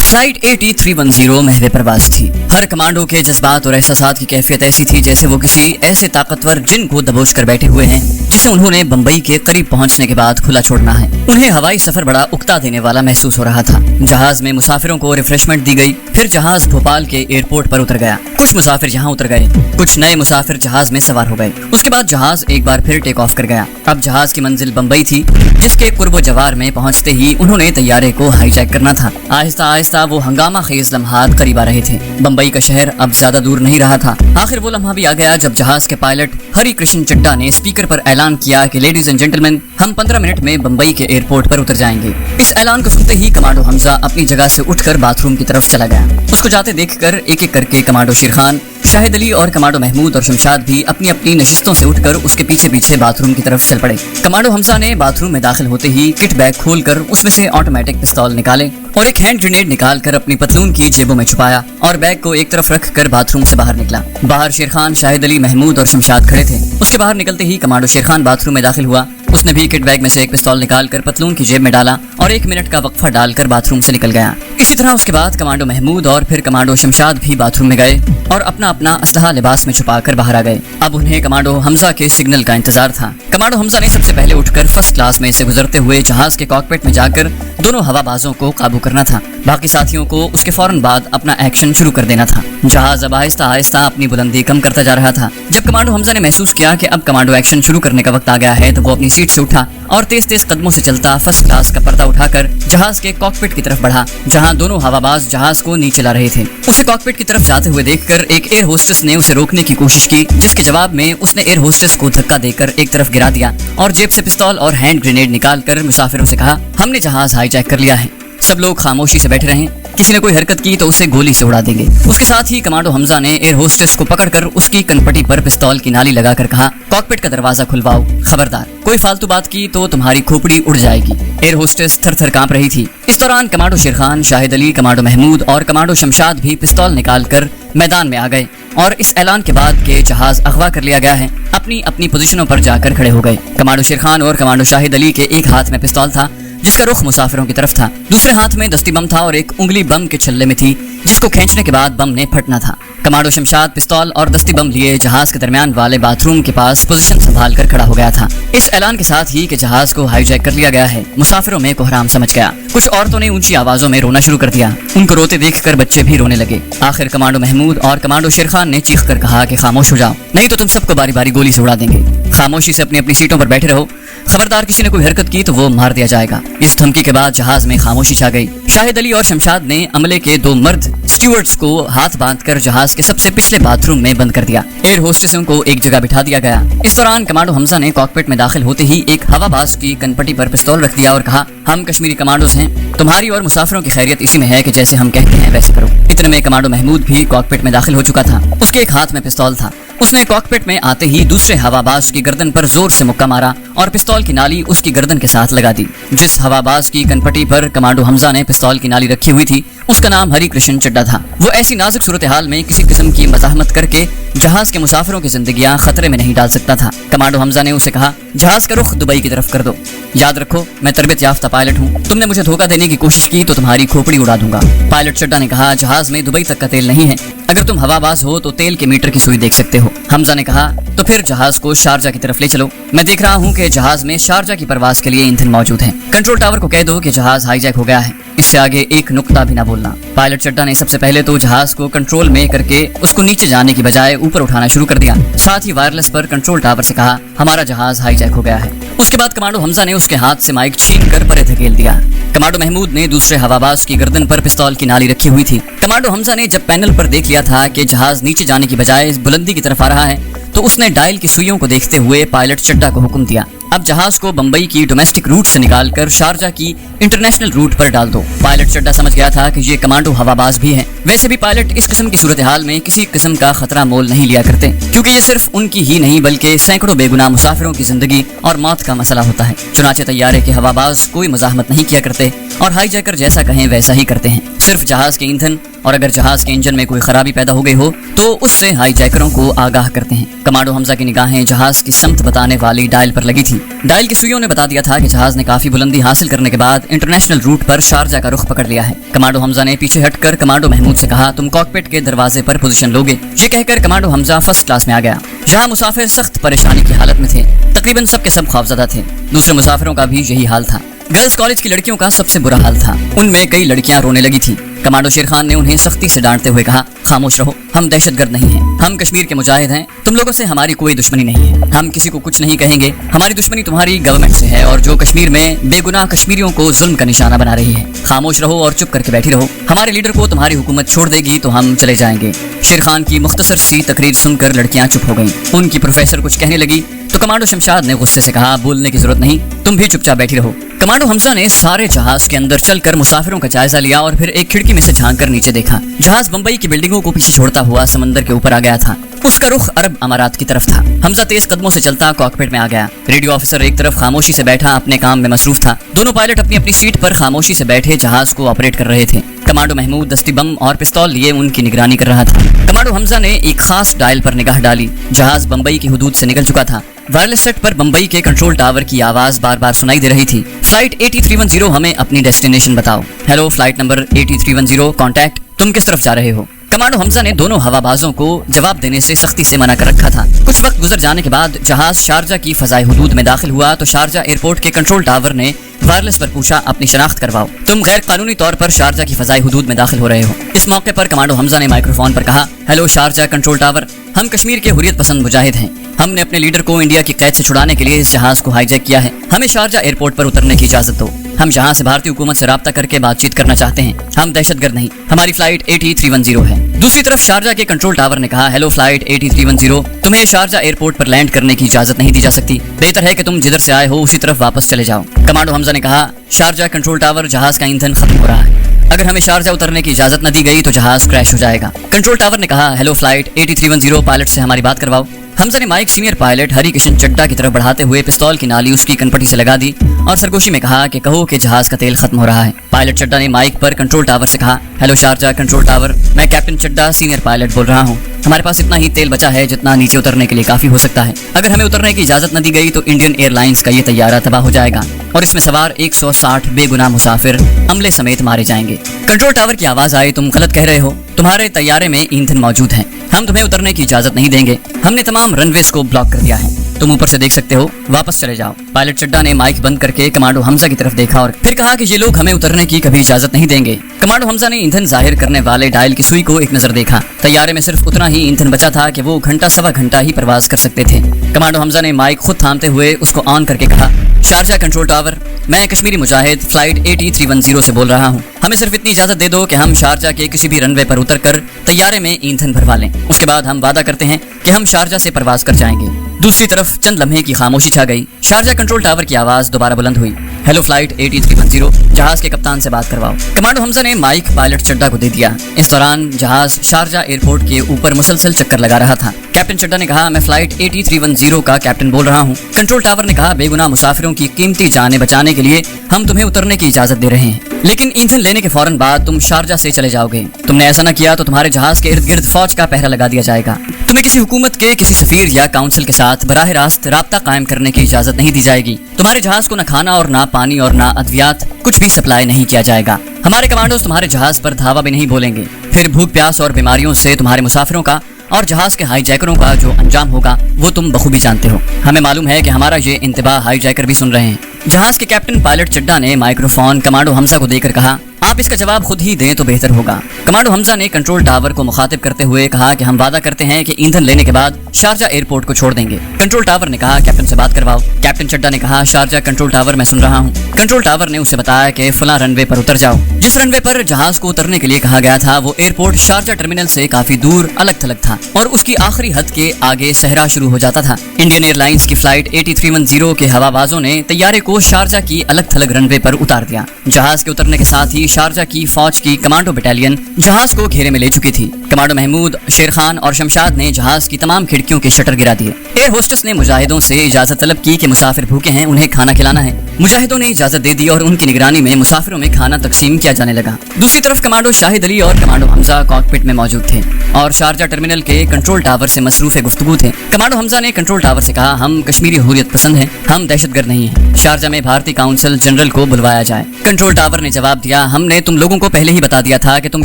Flight AT310 महवे प्रवास थी। हर commando के जज्बात और एहसासात की कैफियत ऐसी थी जैसे वो किसी ऐसे ताकतवर जिन को दबोच कर बैठे हुए हैं जिसे उन्होंने बंबई के करीब पहुंचने के बाद खुला छोड़ना है। उन्हें हवाई सफर बड़ा उकता देने वाला महसूस हो रहा था। जहाज में मुसाफिरों को रिफ्रेशमेंट दी गई, फिर जहाज भोपाल के एयरपोर्ट पर उतर गया। कुछ मुसाफिर यहाँ उतर गए, कुछ नए मुसाफिर जहाज में सवार हो गए। उसके बाद जहाज एक बार फिर टेक ऑफ कर गया। अब जहाज की मंजिल बंबई थी, जिसके कुर्बो जवार में पहुंचते ही उन्होंने तैयारे को हाईजैक करना था। आहिस्ता आहिस्ता वो हंगामा खेज लम्हात करीब आ रहे थे। बंबई का शहर अब ज्यादा दूर नहीं रहा था। आखिर वो लम्हा भी आ गया जब जहाज के पायलट हरि कृष्ण चड्डा ने स्पीकर पर ऐलान किया कि लेडीज एंड जेंटलमैन, हम 15 मिनट में बंबई के एयरपोर्ट पर उतर जाएंगे। इस ऐलान को सुनते ही कमांडो हमजा अपनी जगह से उठकर बाथरूम की तरफ चला गया। उसको जाते देखकर एक एक करके कमांडो शेरखान, शाहिद अली और कमांडो महमूद और शमशाद भी अपनी अपनी नशिस्तों से उठकर उसके पीछे पीछे बाथरूम की तरफ चल पड़े। कमांडो हमजा ने बाथरूम में दाखिल होते ही किट बैग खोलकर उसमें से ऑटोमेटिक पिस्तौल निकाले और एक हैंड ग्रेनेड निकालकर अपनी पतलून की जेबों में छुपाया और बैग को एक तरफ रखकर बाथरूम से बाहर निकला। बाहर शेरखान, शाहिद अली, महमूद और शमशाद खड़े थे। उसके बाहर निकलते ही कमांडो शेरखान बाथरूम में दाखिल हुआ। उसने भी किट बैग में से एक पिस्तौल निकालकर पतलून की जेब में डाला और 1 मिनट का वक्फा डालकर बाथरूम से निकल गया। इसी तरह उसके बाद कमांडो महमूद और फिर कमांडो शमशाद भी बाथरूम में गए और अपना अपना असलहा लिबास में छुपाकर बाहर आ गए। अब उन्हें कमांडो हमजा के सिग्नल का इंतजार था। कमांडो हमजा ने सबसे पहले उठकर फर्स्ट क्लास में से गुजरते हुए जहाज के कॉकपिट में जाकर दोनों हवाबाजों को काबू करना था। बाकी साथियों को उसके फौरन बाद अपना एक्शन शुरू कर देना था। जहाज अब आहिस्ता आहिस्ता अपनी बुलंदी कम करता जा रहा था। जब कमांडो हमजा ने महसूस किया कि अब कमांडो एक्शन शुरू करने का वक्त आ गया है तो वो अपनी सीट से उठा और तेज तेज कदमों से चलता फर्स्ट क्लास का पर्दा उठाकर जहाज के कॉकपिट की तरफ बढ़ा, जहां दोनों हवाबाज जहाज को नीचे ला रहे थे। उसे कॉकपिट की तरफ जाते हुए देखकर एक एयर होस्टेस ने उसे रोकने की कोशिश की, जिसके जवाब में उसने एयर होस्टेस को धक्का देकर एक तरफ गिरा दिया और जेब से पिस्तौल और हैंड ग्रेनेड निकालकर मुसाफिरों से कहा, हमने जहाज हाईजैक कर लिया है, सब लोग खामोशी से बैठे रहें, किसी ने कोई हरकत की तो उसे गोली से उड़ा देंगे। उसके साथ ही कमांडो हमजा ने एयर होस्टेस को पकड़कर उसकी कनपटी पर पिस्तौल की नाली लगाकर कहा, कॉकपिट का दरवाजा खुलवाओ, खबरदार कोई फालतू बात की तो तुम्हारी खोपड़ी उड़ जाएगी। एयर होस्टेस थर थर कांप रही थी। इस दौरान कमांडो शेरखान, शाहिद अली, कमांडो महमूद और कमांडो शमशाद भी पिस्तौल निकालकर मैदान में आ गए और इस ऐलान के बाद कि जहाज अगवा कर लिया गया है, अपनी अपनी पोजीशनों पर जाकर खड़े हो गए। कमांडो शेरखान और कमांडो शाहिद अली के एक हाथ में पिस्तौल था जिसका रुख मुसाफिरों की तरफ था, दूसरे हाथ में दस्ती बम था और एक उंगली बम के छल्ले में थी जिसको खींचने के बाद बम ने फटना था। कमांडो शमशाद पिस्तौल और दस्ती बम लिए जहाज के दरमियान वाले बाथरूम के पास पोजीशन संभाल कर खड़ा हो गया था। इस ऐलान के साथ ही कि जहाज को हाईजैक कर लिया गया है, मुसाफिरों में कोहराम समझ गया। कुछ औरतों ने ऊंची आवाजों में रोना शुरू कर दिया। उनको रोते देखकर बच्चे भी रोने लगे। आखिर कमांडो महमूद और कमांडो शेरखान ने चीख कर कहा कि खामोश हो जाओ, नहीं तो तुम सबको बारी बारी गोली से उड़ा देंगे। खामोशी से अपनी अपनी सीटों पर बैठे रहो, खबरदार किसी ने कोई हरकत की तो वो मार दिया जाएगा। इस धमकी के बाद जहाज में खामोशी छा गई। शाहिद अली और शमशाद ने अमले के 2 मर्द स्टीवर्ड्स को हाथ बांधकर जहाज के सबसे पिछले बाथरूम में बंद कर दिया। एयर होस्टेसों को एक जगह बिठा दिया गया। इस दौरान कमांडो हमजा ने कॉकपिट में दाखिल होते ही एक हवाबाज की कनपटी पर पिस्तौल रख दिया और कहा, हम कश्मीरी कमांडोज हैं, तुम्हारी और मुसाफिरों की खैरियत इसी में है कि जैसे हम कहते हैं वैसे करो। इतने में कमांडो महमूद भी कॉकपिट में दाखिल हो चुका था। उसके एक हाथ में पिस्तौल था। उसने कॉकपिट में आते ही दूसरे हवाबाज की गर्दन पर जोर से मुक्का मारा और पिस्तौल की नाली उसकी गर्दन के साथ लगा दी। जिस हवाबाज की कनपटी पर कमांडो हमजा ने पिस्तौल की नाली रखी हुई थी उसका नाम हरि कृष्ण चड्डा था। वो ऐसी नाजुक सूरत हाल में किसी किस्म की मज़ाहमत करके जहाज के मुसाफिरों की जिंदगियां खतरे में नहीं डाल सकता था। कमांडो हमजा ने उसे कहा, जहाज का रुख दुबई की तरफ कर दो, याद रखो मैं तरबियत याफ्ता पायलट हूँ, तुमने मुझे धोखा देने की कोशिश की तो तुम्हारी खोपड़ी उड़ा दूंगा। पायलट चड्डा ने कहा, जहाज में दुबई तक का तेल नहीं है, अगर तुम हवाबाज हो तो तेल के मीटर की सुई देख सकते हो। हमजा ने कहा, तो फिर जहाज को शारजा की तरफ ले चलो, मैं देख रहा हूँ कि जहाज में शारजा की परवाज के लिए ईंधन मौजूद है। कंट्रोल टावर को कह दो कि जहाज हाईजैक हो गया है, इससे आगे एक नुक्ता भी ना बोलना। पायलट चड्डा ने सबसे पहले तो जहाज को कंट्रोल में करके उसको नीचे जाने की बजाय ऊपर उठाना शुरू कर दिया। साथ ही वायरलेस पर कंट्रोल टावर से कहा, हमारा जहाज हाईजैक हो गया है। उसके बाद कमांडो हमजा ने उसके हाथ से माइक छीन कर परे धकेल दिया। कमांडो महमूद ने दूसरे हवाबाज की गर्दन पर पिस्तौल की नाली रखी हुई थी। कमांडो हमजा ने जब पैनल पर देख लिया था कि जहाज नीचे जाने की बजाय बुलंदी की तरफ आ रहा है तो उसने डायल की सुइयों को देखते हुए पायलट चड्डा को हुक्म दिया, अब जहाज को बंबई की डोमेस्टिक रूट से निकालकर शारजा की इंटरनेशनल रूट पर डाल दो। पायलट चड्डा समझ गया था कि ये कमांडो हवाबाज भी हैं। वैसे भी पायलट इस किस्म की सूरत हाल में किसी किस्म का खतरा मोल नहीं लिया करते, क्योंकि ये सिर्फ उनकी ही नहीं बल्कि सैकड़ों बेगुनाह मुसाफिरों की जिंदगी और मौत का मसला होता है। चुनाचे तैयारे के हवाबाज कोई मज़ाहमत नहीं किया करते और हाईजैकर जैसा कहें वैसा ही करते हैं। सिर्फ जहाज के ईंधन और अगर जहाज के इंजन में कोई खराबी पैदा हो गई हो तो उससे हाई जैकरों को आगाह करते हैं। कमांडो हमजा की निगाहें जहाज की समत बताने वाली डायल पर लगी थी। डायल की सुइयों ने बता दिया था कि जहाज ने काफी बुलंदी हासिल करने के बाद इंटरनेशनल रूट पर शारजा का रुख पकड़ लिया है। कमांडो हमजा ने पीछे हटकर कमांडो महमूद से कहा, तुम कॉकपिट के दरवाजे पर पोजीशन लोगे। ये कहकर कमांडो हमजा फर्स्ट क्लास में आ गया। जहां मुसाफिर सख्त परेशानी की हालत में थे, तकरीबन सबके सब खौफजदा थे। दूसरे मुसाफिरों का भी यही हाल था। गर्ल्स कॉलेज की लड़कियों का सबसे बुरा हाल था। उनमें कई लड़कियां रोने लगी थी। कमांडो शेर खान ने उन्हें सख्ती से डांटते हुए कहा, खामोश रहो, हम दहशतगर्द नहीं हैं, हम कश्मीर के मुजाहिद हैं, तुम लोगों से हमारी कोई दुश्मनी नहीं है, हम किसी को कुछ नहीं कहेंगे, हमारी दुश्मनी तुम्हारी गवर्नमेंट से है और जो कश्मीर में बेगुनाह कश्मीरियों को जुल्म का निशाना बना रही है। खामोश रहो और चुप करके बैठी रहो, हमारे लीडर को तुम्हारी हुकूमत छोड़ देगी तो हम चले जाएंगे। शेर खान की मुख्तसर सी तकरीर सुनकर लड़कियां चुप हो गईं। उनकी प्रोफेसर कुछ कहने लगी तो कमांडो शमशाद ने गुस्से से कहा, बोलने की जरूरत नहीं, तुम भी चुपचाप बैठी रहो। कमांडो हमजा ने सारे जहाज के अंदर चलकर मुसाफिरों का जायजा लिया और फिर एक खिड़की में से झांक कर नीचे देखा। जहाज बंबई की बिल्डिंगों को पीछे छोड़ता हुआ समंदर के ऊपर आ गया था। उसका रुख अरब अमारात की तरफ था। हमजा तेज कदमों से चलता कॉकपिट में आ गया। रेडियो ऑफिसर एक तरफ खामोशी से बैठा अपने काम में मसरूफ था। दोनों पायलट अपनी अपनी सीट पर खामोशी से बैठे जहाज को ऑपरेट कर रहे थे। कमांडो महमूद दस्ती बम और पिस्तौल लिए उनकी निगरानी कर रहा था। कमांडो हमजा ने एक खास डायल पर निगाह डाली। जहाज बंबई की हुदूद से निकल चुका था। वायरलेस सेट पर बंबई के कंट्रोल टावर की आवाज बार बार सुनाई दे रही थी। फ्लाइट 8310 हमें अपनी डेस्टिनेशन बताओ। हेलो फ्लाइट नंबर 8310 कांटेक्ट, तुम किस तरफ जा रहे हो? कमांडो हमजा ने दोनों हवाबाजों को जवाब देने से सख्ती से मना कर रखा था। कुछ वक्त गुजर जाने के बाद जहाज शारजा की फजाई हुदूद में दाखिल हुआ तो शारजा एयरपोर्ट के कंट्रोल टावर ने वायरलेस पर पूछा, अपनी शनाख्त करवाओ, तुम गैर कानूनी तौर पर शारजा की फजाई हुदूद में दाखिल हो रहे हो। इस मौके पर कमांडो हमजा ने माइक्रोफोन पर कहा, हेलो शारजा कंट्रोल टावर, हम कश्मीर के हुर्रियत पसंद मुजाहिद हैं। हमने अपने लीडर को इंडिया की कैद से छुड़ाने के लिए इस जहाज को हाईजैक किया है। हमें शारजा एयरपोर्ट पर उतरने की इजाजत दो। हम यहाँ से भारतीय हुकूमत से राब्ता करके बातचीत करना चाहते हैं। हम दहशतगर्द नहीं, हमारी फ्लाइट 8310 है। दूसरी तरफ शारजा के कंट्रोल टावर ने कहा, हेलो फ्लाइट 8310, तुम्हें शारजा एयरपोर्ट पर लैंड करने की इजाजत नहीं दी जा सकती। बेहतर है कि तुम जिधर से आए हो उसी तरफ वापस चले जाओ। कमांडो हमजा ने कहा, शारजा कंट्रोल टावर, जहाज का ईंधन खत्म हो रहा है। अगर हमें शारजा उतरने की इजाजत न दी गई तो जहाज क्रैश हो जाएगा। कंट्रोल टावर ने कहा, हेलो फ्लाइट 8310, पायलट से हमारी बात करवाओ। हमजा ने माइक सीनियर पायलट हरी किशन चड्डा की तरफ बढ़ाते हुए पिस्तौल की नाली उसकी कनपटी से लगा दी और सरगोशी में कहा कि कहो कि जहाज का तेल खत्म हो रहा है। पायलट चड्डा ने माइक पर कंट्रोल टावर से कहा, हेलो शारजा कंट्रोल टावर, मैं कैप्टन चड्डा सीनियर पायलट बोल रहा हूँ। हमारे पास इतना ही तेल बचा है जितना नीचे उतरने के लिए काफी हो सकता है। अगर हमें उतरने की इजाजत न दी गई तो इंडियन एयरलाइंस का ये तैयारा तबाह हो जाएगा और इसमें सवार 160 बेगुनाह मुसाफिर अमले समेत मारे जाएंगे। कंट्रोल टावर की आवाज आई, तुम गलत कह रहे हो, तुम्हारे तैयारे में ईंधन मौजूद है, हम तुम्हें उतरने की इजाजत नहीं देंगे। हमने तमाम रनवेज को ब्लॉक कर दिया है, तुम ऊपर से देख सकते हो, वापस चले जाओ। पायलट चड्डा ने माइक बंद करके कमांडो हमजा की तरफ देखा और फिर कहा कि ये लोग हमें उतरने की कभी इजाजत नहीं देंगे। कमांडो हमजा ने ईंधन जाहिर करने वाले डायल की सुई को एक नजर देखा। तैयारे में सिर्फ उतना ही ईंधन बचा था कि वो घंटा सवा घंटा ही प्रवास कर सकते थे। कमांडो हमजा ने माइक खुद थामते हुए उसको ऑन करके कहा, शारजा कंट्रोल टावर, मैं कश्मीरी मुजाहिद फ्लाइट 8310 से बोल रहा हूँ। हमें सिर्फ इतनी इजाजत दे दो कि हम शारजा के किसी भी रनवे पर उतरकर तैयारे में ईंधन भरवा लें। उसके बाद हम वादा करते हैं कि हम शारजा से प्रवास कर जाएंगे। दूसरी तरफ चंद लम्हे की खामोशी छा गई। शारजा कंट्रोल टावर की आवाज दोबारा बुलंद हुई, हेलो फ्लाइट 8310, जहाज के कप्तान से बात करवाओ। कमांडो हमजा ने माइक पायलट चड्डा को दे दिया। इस दौरान जहाज शारजा एयरपोर्ट के ऊपर मुसलसल चक्कर लगा रहा था। कैप्टन चड्डा ने कहा, मैं फ्लाइट 8310 का कैप्टन बोल रहा हूँ। कंट्रोल टावर ने कहा, बेगुनाह मुसाफिरों की कीमती जानें बचाने के लिए हम तुम्हें उतरने की इजाजत दे रहे हैं, लेकिन ईंधन लेने के फौरन बाद तुम शारजा से चले जाओगे। तुमने ऐसा न किया तो तुम्हारे जहाज के इर्द गिर्द फौज का पहरा लगा दिया जाएगा। तुम्हें किसी हुकूमत के किसी सफीर या काउंसिल के साथ बराह रास्त राब्ता कायम करने की इजाजत नहीं दी जाएगी। तुम्हारे जहाज को न खाना और ना पानी और ना अद्वियात कुछ भी सप्लाई नहीं किया जाएगा। हमारे कमांडोज तुम्हारे जहाज पर धावा भी नहीं बोलेंगे। फिर भूख प्यास और बीमारियों से तुम्हारे मुसाफिरों का और जहाज के हाईजैकरों का जो अंजाम होगा वो तुम बखूबी जानते हो। हमें मालूम है कि हमारा ये इंतबाह हाईजैकर भी सुन रहे हैं। जहाज के कैप्टन पायलट चड्डा ने माइक्रोफोन कमांडो हमजा को देकर कहा, आप इसका जवाब खुद ही दें तो बेहतर होगा। कमांडो हमजा ने कंट्रोल टावर को मुखातिब करते हुए कहा कि हम वादा करते हैं कि ईंधन लेने के बाद शारजा एयरपोर्ट को छोड़ देंगे। कंट्रोल टावर ने कहा, कैप्टन से बात करवाओ। कैप्टन चड्डा ने कहा, शारजा कंट्रोल टावर, मैं सुन रहा हूँ। कंट्रोल टावर ने उसे बताया कि फला रनवे पर उतर जाओ। जिस रनवे पर जहाज को उतरने के लिए कहा गया था वो एयरपोर्ट शारजा टर्मिनल से काफी दूर अलग थलग था और उसकी आखिरी हद के आगे सहरा शुरू हो जाता था। इंडियन एयरलाइंस की फ्लाइट 8310 के हवाबाजों ने तैयारे को शारजा की अलग थलग रनवे पर उतार दिया। जहाज के उतरने के साथ ही शारजा की फौज की कमांडो बटालियन जहाज को घेरे में ले चुकी थी। कमांडो महमूद, शेर खान और शमशाद ने जहाज की तमाम खिड़कियों के शटर गिरा दिए। एयर होस्टेस ने मुजाहिदों से इजाजत तलब की कि मुसाफिर भूखे हैं, उन्हें खाना खिलाना है। मुजाहिदों ने इजाजत दे दी और उनकी निगरानी में मुसाफिरों में खाना तकसीम किया जाने लगा। दूसरी तरफ कमांडो शाहिद अली और कमांडो हमजा कॉकपिट में मौजूद थे और शारजा टर्मिनल के कंट्रोल टावर से मसरूफ गुफ्तगू थे। कमांडो हमजा ने कंट्रोल टावर से कहा, हम कश्मीरी हुर्रियत पसंद हैं, हम दहशतगर्द नहीं हैं। शारजा में भारतीय काउंसिल जनरल को बुलवाया जाए। कंट्रोल टावर ने जवाब दिया, हमने तुम लोगों को पहले ही बता दिया था कि तुम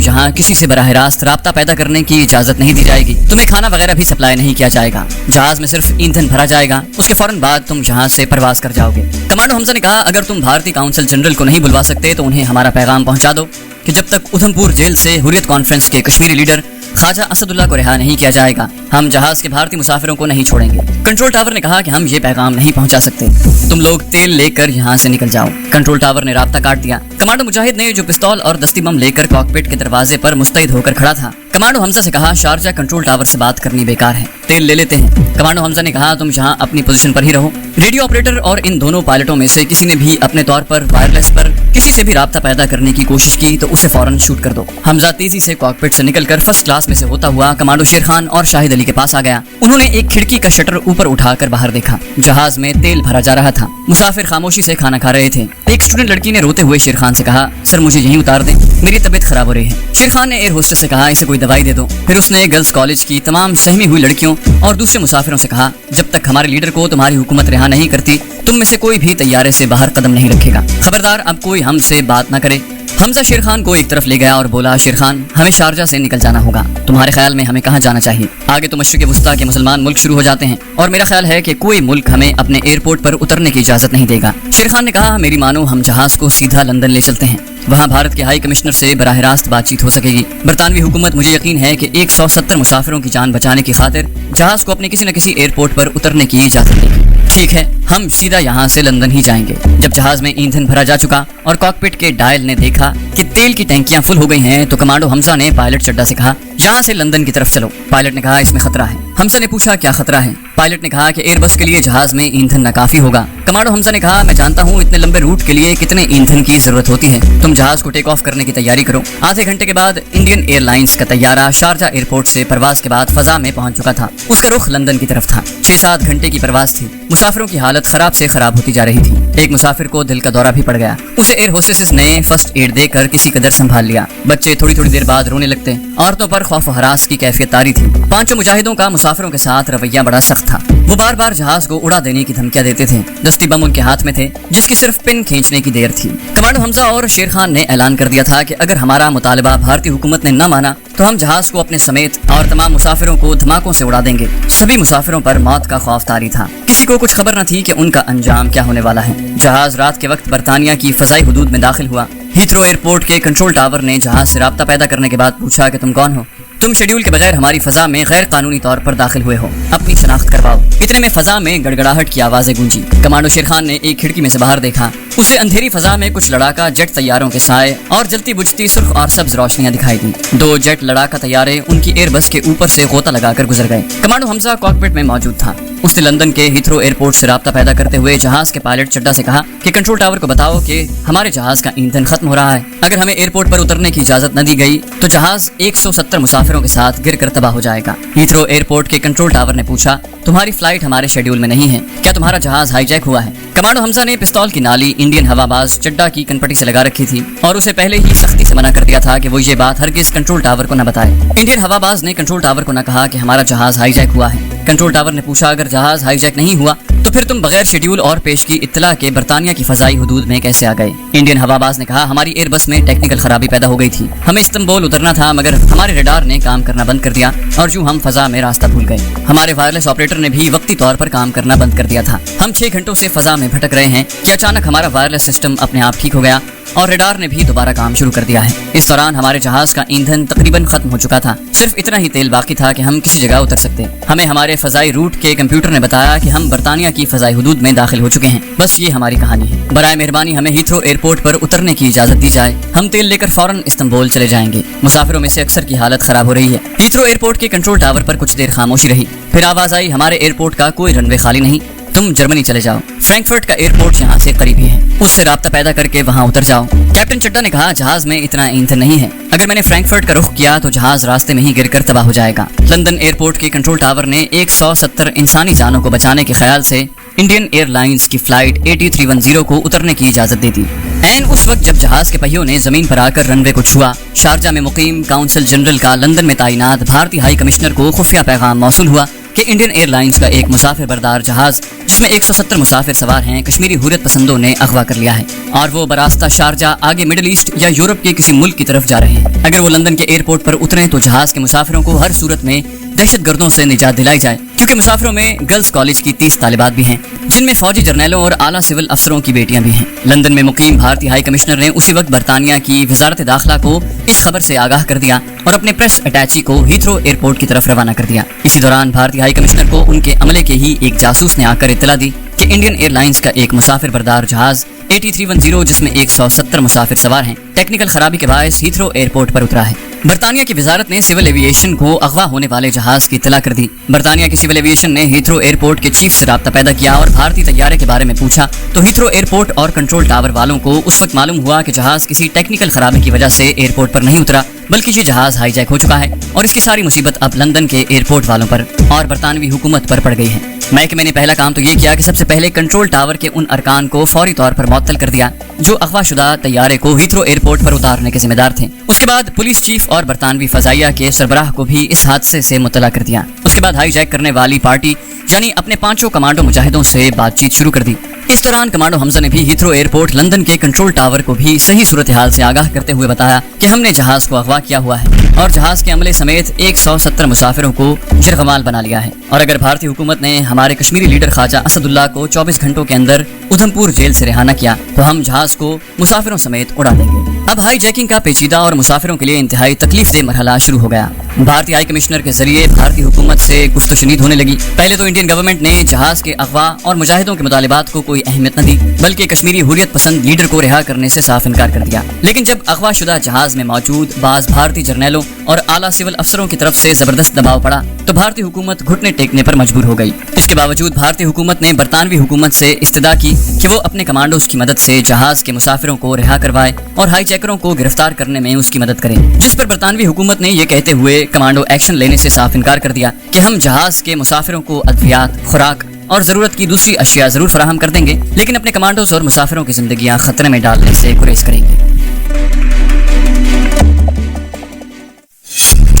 यहाँ किसी से बराह रास्त राब्ता पैदा करने की इजाजत नहीं दी जाएगी। तुम्हें खाना वगैरह भी सप्लाई नहीं किया जाएगा। जहाज में सिर्फ ईंधन भरा जाएगा, उसके फौरन बाद तुम जहाज से परवाज कर जाओगे। कमांडो हमजा ने कहा, अगर तुम भारतीय काउंसिल जनरल को नहीं बुलवा सकते तो उन्हें हमारा पैगाम पहुंचा दो कि जब तक उधमपुर जेल से हुर्रियत कॉन्फ्रेंस के कश्मीरी लीडर ख्वाजा असदुल्ला को रिहा नहीं किया जाएगा, हम जहाज के भारतीय मुसाफिरों को नहीं छोड़ेंगे। कंट्रोल टावर ने कहा कि हम ये पैगाम नहीं पहुंचा सकते, तुम लोग तेल लेकर यहाँ से निकल जाओ। कंट्रोल टावर ने राब्ता काट दिया। कमांडो मुजाहिद ने जो पिस्तौल और दस्ती बम लेकर कॉकपिट के दरवाजे पर मुस्तैद होकर खड़ा था, कमांडो हमजा से कहा, शारजा कंट्रोल टावर से बात करनी बेकार है, तेल ले लेते हैं। कमांडो हमजा ने कहा, तुम यहाँ अपनी पोजीशन पर ही रहो। रेडियो ऑपरेटर और इन दोनों पायलटों में से किसी ने भी अपने तौर पर वायरलेस पर किसी से भी राब्ता पैदा करने की कोशिश की तो उसे फौरन शूट कर दो। हमजा तेजी से कॉकपिट से निकलकर फर्स्ट क्लास में से होता हुआ कमांडो शेर खान और शाहिद अली के पास आ गया। उन्होंने एक खिड़की का शटर ऊपर उठाकर बाहर देखा। जहाज में तेल भरा जा रहा था। मुसाफिर खामोशी से खाना खा रहे थे। एक स्टूडेंट लड़की ने रोते हुए शेर खान से कहा, सर मुझे यहीं उतार दें, मेरी तबीयत खराब हो रही है। शेर खान ने एयर होस्टेस से कहा, इसे कोई दवाई दे दो। फिर उसने गर्ल्स कॉलेज की तमाम सहमी हुई लड़कियों और दूसरे मुसाफिरों से कहा, जब तक हमारे लीडर को तुम्हारी हुकूमत रिहा नहीं करती, तुम में से कोई भी तैयारे से बाहर कदम नहीं रखेगा। खबरदार अब कोई हमसे बात न करे। हमजा शेर खान को एक तरफ ले गया और बोला, शेर खान हमें शारजा से निकल जाना होगा, तुम्हारे ख्याल में हमें कहाँ जाना चाहिए? आगे तो मशरिक़ वस्ता के मुसलमान मुल्क शुरू हो जाते हैं और मेरा ख्याल है कि कोई मुल्क हमें अपने एयरपोर्ट पर उतरने की इजाजत नहीं देगा। शेर खान ने कहा, मेरी मानो हम जहाज को सीधा लंदन ले चलते हैं, वहाँ भारत के हाई कमिश्नर से बराह रास्त बातचीत हो सकेगी। बरतानवी हुकूमत मुझे यकीन है कि 170 मुसाफिरों की जान बचाने की खातिर जहाज को अपने किसी न किसी एयरपोर्ट पर उतरने की इजाजत देगी। ठीक है, हम सीधा यहाँ से लंदन ही जाएंगे। जब जहाज में ईंधन भरा जा चुका और कॉकपिट के डायल ने देखा कि तेल की टैंकियां फुल हो गई हैं, तो कमांडो हमजा ने पायलट चड्डा से कहा, यहाँ से लंदन की तरफ चलो। पायलट ने कहा, इसमें खतरा है। हमजा ने पूछा, क्या खतरा है? पायलट ने कहा कि एयरबस के लिए जहाज में ईंधन नाकाफी होगा। कमांडो हमजा ने कहा, मैं जानता हूँ इतने लंबे रूट के लिए कितने ईंधन की जरूरत होती है, तुम जहाज को टेक ऑफ करने की तैयारी करो। आधे घंटे के बाद इंडियन एयरलाइंस का तैयारा शारजा एयरपोर्ट से परवाज के बाद फजा में पहुंच चुका था। उसका रुख लंदन की तरफ था। 6-7 घंटे की परवाज थी। मुसाफिरों की हालत खराब से खराब होती जा रही थी। एक मुसाफिर को दिल का दौरा भी पड़ गया। उसे एयर होस्टेसेस ने फर्स्ट एड देकर किसी कदर संभाल लिया। बच्चे थोड़ी थोड़ी देर बाद रोने लगते। औरतों पर खौफ व हरास की कैफियत तारी थी। पांचों मुजाहिदों का मुसाफिरों के साथ रवैया बड़ा सख्त था। वो बार बार जहाज को उड़ा देने की धमकियां देते थे। दस्ती बम उनके हाथ में थे, जिसकी सिर्फ पिन खींचने की देर थी। कमांडो हमजा और शेर खान ने ऐलान कर दिया था कि अगर हमारा मुतालबा भारतीय हुकूमत ने न माना तो हम जहाज को अपने समेत और तमाम मुसाफिरों को धमाकों से उड़ा देंगे। सभी मुसाफिरों पर मौत का खौफ तारी था। किसी को कुछ खबर न थी कि उनका अंजाम क्या होने वाला है। जहाज रात के वक्त बरतानिया की फजाई हुदूद में दाखिल हुआ। हीथ्रो एयरपोर्ट के कंट्रोल टावर ने जहाज से राब्ता पैदा करने के बाद पूछा कि तुम कौन हो? तुम शेड्यूल के बगैर हमारी फजा में गैर कानूनी तौर पर दाखिल हुए हो, अपनी शनाख्त करवाओ। इतने में फजा में गड़गड़ाहट की आवाजें गूंजी। कमांडो शेर खान ने एक खिड़की में से बाहर देखा। उसे अंधेरी फजा में कुछ लड़ाका जेट तैयारों के साए और जलती बुझती सुर्ख और सब्ज रोशनियां दिखाई दी। 2 जेट लड़ाका तैयारे उनकी एयरबस के ऊपर से गोता लगाकर गुजर गए। कमांडो हमजा कॉकपिट में मौजूद था। उसने लंदन के हीथ्रो एयरपोर्ट से राब्ता पैदा करते हुए जहाज के पायलट चड्डा से कहा कि कंट्रोल टावर को बताओ कि हमारे जहाज का ईंधन खत्म हो रहा है। अगर हमें एयरपोर्ट पर उतरने की इजाजत न दी गई तो जहाज 170 मुसाफिरों के साथ गिरकर तबाह हो जाएगा। हीथ्रो एयरपोर्ट के कंट्रोल टावर ने पूछा, तुम्हारी फ्लाइट हमारे शेड्यूल में नहीं है, क्या तुम्हारा जहाज हाईजैक हुआ है? कमांडो हमजा ने पिस्तौल की नाली इंडियन हवाबाज चड्डा की कनपटी से लगा रखी थी और उसे पहले ही सख्ती से मना कर दिया था कि वो ये बात हरगिज कंट्रोल टावर को न बताए। इंडियन हवाबाज ने कंट्रोल टावर को न कहा कि हमारा जहाज हाईजैक हुआ है। कंट्रोल टावर ने पूछा, अगर जहाज हाईजैक नहीं हुआ तो फिर तुम बगैर शेड्यूल और पेश की इत्तला के बरतानिया की फजाई हुदूद में कैसे आ गए? इंडियन हवाबाज ने कहा, हमारी एयरबस में टेक्निकल खराबी पैदा हो गई थी। हमें इस्तांबुल उतरना था मगर हमारे रडार ने काम करना बंद कर दिया और यूं हम फजा में रास्ता भूल गए। हमारे वायरलेस ऑपरेटर ने भी वक्ती तौर पर काम करना बंद कर दिया था। हम 6 घंटों से फजा में भटक रहे हैं कि अचानक हमारा वायरलेस सिस्टम अपने आप ठीक हो गया और रडार ने भी दोबारा काम शुरू कर दिया है। इस दौरान हमारे जहाज का ईंधन तकरीबन खत्म हो चुका था। सिर्फ इतना ही तेल बाकी था कि हम किसी जगह उतर सकते। हमें हमारे फजाई रूट के कंप्यूटर ने बताया कि हम बरतानिया की फजाई हुदूद में दाखिल हो चुके हैं। बस ये हमारी कहानी है। बराए मेहरबानी हमें हीथ्रो एयरपोर्ट पर उतरने की इजाजत दी जाए। हम तेल लेकर फौरन इस्तांबुल चले जाएंगे। मुसाफिरों में से अक्सर की हालत खराब हो रही है। हीथ्रो एयरपोर्ट के कंट्रोल टावर पर कुछ देर खामोशी रही। फिर आवाज आई, हमारे एयरपोर्ट का कोई रनवे खाली नहीं। तुम जर्मनी चले जाओ, फ्रैंकफर्ट का एयरपोर्ट यहाँ से करीब ही है, उससे राब्ता पैदा करके वहाँ उतर जाओ। कैप्टन चड्डा ने कहा, जहाज में इतना ईंधन नहीं है, अगर मैंने फ्रैंकफर्ट का रुख किया तो जहाज रास्ते में ही गिरकर तबाह हो जाएगा। लंदन एयरपोर्ट के कंट्रोल टावर ने 170 इंसानी जानों को बचाने के ख्याल से इंडियन एयरलाइंस की फ्लाइट 8310 को उतरने की इजाजत दे दी। एन उस वक्त जब जहाज के पहियों ने जमीन पर आकर रनवे को छुआ, शारजा में मुकीम काउंसिल जनरल का लंदन में तैनात भारतीय हाई कमिश्नर को खुफिया पैगाम मौसूल हुआ कि इंडियन एयरलाइंस का एक मुसाफिर बरदार जहाज जिसमें 170 मुसाफिर सवार हैं, कश्मीरी हुर्रियत पसंदों ने अगवा कर लिया है और वो बरास्ता शारजा आगे मिडिल ईस्ट या यूरोप के किसी मुल्क की तरफ जा रहे हैं। अगर वो लंदन के एयरपोर्ट पर उतरें तो जहाज के मुसाफिरों को हर सूरत में दहशतगर्दों से निजात दिलाई जाए, क्योंकि मुसाफिरों में गर्ल्स कॉलेज की 30 तालिबात भी हैं, जिनमें फौजी जर्नैलों और आला सिविल अफसरों की बेटियां भी हैं। लंदन में मुकीम भारतीय हाई कमिश्नर ने उसी वक्त बरतानिया की वजारत दाखिला को इस खबर से आगाह कर दिया और अपने प्रेस अटैची को हीथ्रो एयरपोर्ट की तरफ रवाना कर दिया। इसी दौरान भारतीय हाई कमिश्नर को उनके अमले के ही एक जासूस ने आकर इत्तला दी कि इंडियन एयरलाइंस का एक मुसाफिर बरदार जहाज 8310 जिसमें 170 मुसाफिर सवार हैं, टेक्निकल खराबी के बायस हीथ्रो एयरपोर्ट पर उतरा है। बरतानिया की वजारत ने सिविल एविएशन को अगवा होने वाले जहाज की इत्तला कर दी। बरतानिया की सिविल एविएशन ने हीथ्रो एयरपोर्ट के चीफ से राब्ता पैदा किया और भारतीय तैयारे के बारे में पूछा तो हीथ्रो एयरपोर्ट और कंट्रोल टावर वालों को उस वक्त मालूम हुआ कि जहाज किसी टेक्निकल खराबी की वजह से एयरपोर्ट पर नहीं उतरा, बल्कि ये जहाज हाईजैक हो चुका है और इसकी सारी मुसीबत अब लंदन के एयरपोर्ट वालों पर और बरतानवी हुकूमत पर पड़ गई है। महकमे ने पहला काम तो ये किया कि सबसे पहले कंट्रोल टावर के उन अरकान को फौरी तौर पर मुअत्तल कर दिया जो अगवाशुदा तैयारे को हीथ्रो एयरपोर्ट पर उतारने के जिम्मेदार थे। उसके बाद पुलिस चीफ और बरतानवी फजाइया के सरबराह को भी इस हादसे से मुतला कर दिया। उसके बाद हाईजैक करने वाली पार्टी यानी अपने 5 कमांडो मुजाहिदों से बातचीत शुरू कर दी। इस दौरान कमांडो हमजा ने भी हीथ्रो एयरपोर्ट लंदन के कंट्रोल टावर को भी सही सूरत हाल से आगाह करते हुए बताया कि हमने जहाज को अगवा किया हुआ है और जहाज के अमले समेत 170 मुसाफिरों को यरगमाल बना लिया है और अगर भारतीय हुकूमत ने हमारे कश्मीरी लीडर ख्वाजा असदुल्ला को 24 घंटों के अंदर उधमपुर जेल से रिहा न किया तो हम जहाज को मुसाफिरों समेत उड़ा देंगे। अब हाई जैकिंग का पेचीदा और मुसाफिरों के लिए इंतहाई तकलीफ दे मरहला शुरू हो गया। भारतीय हाई कमिश्नर के जरिए भारतीय हुकूमत से गुफ्तशुनीद होने लगी। पहले तो इंडियन गवर्नमेंट ने जहाज के अगवा और मुजाहिदों के मुतालिबात को कोई अहमियत न दी, बल्कि कश्मीरी हुर्रियत पसंद लीडर को रिहा करने से साफ इनकार कर दिया। लेकिन जब अगवा शुदा जहाज में मौजूद बाज भारतीय जर्नैलों और आला सिविल अफसरों की तरफ से जबरदस्त दबाव पड़ा तो भारतीय हुकूमत घुटने टेकने पर मजबूर हो गई। इसके बावजूद भारतीय हुकूमत ने बरतानवी हुकूमत से इस्तदा की कि वो अपने कमांडोज की मदद से जहाज के मुसाफिरों को रिहा करवाए और हाईजैकरों को गिरफ्तार करने में उसकी मदद करें, जिस पर बरतानवी हुकूमत ने यह कहते हुए कमांडो एक्शन लेने से साफ इनकार कर दिया कि हम जहाज के मुसाफिरों को अद्वियात, खुराक और जरूरत की दूसरी अशिया जरूर फराहम कर देंगे, लेकिन अपने कमांडोज और मुसाफिरों की जिंदगियां खतरे में डालने से गुरेज करेंगे।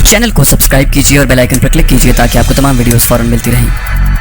चैनल को सब्सक्राइब कीजिए और बेल आइकन पर क्लिक कीजिए ताकि आपको तमाम वीडियोस फौरन मिलती रहें।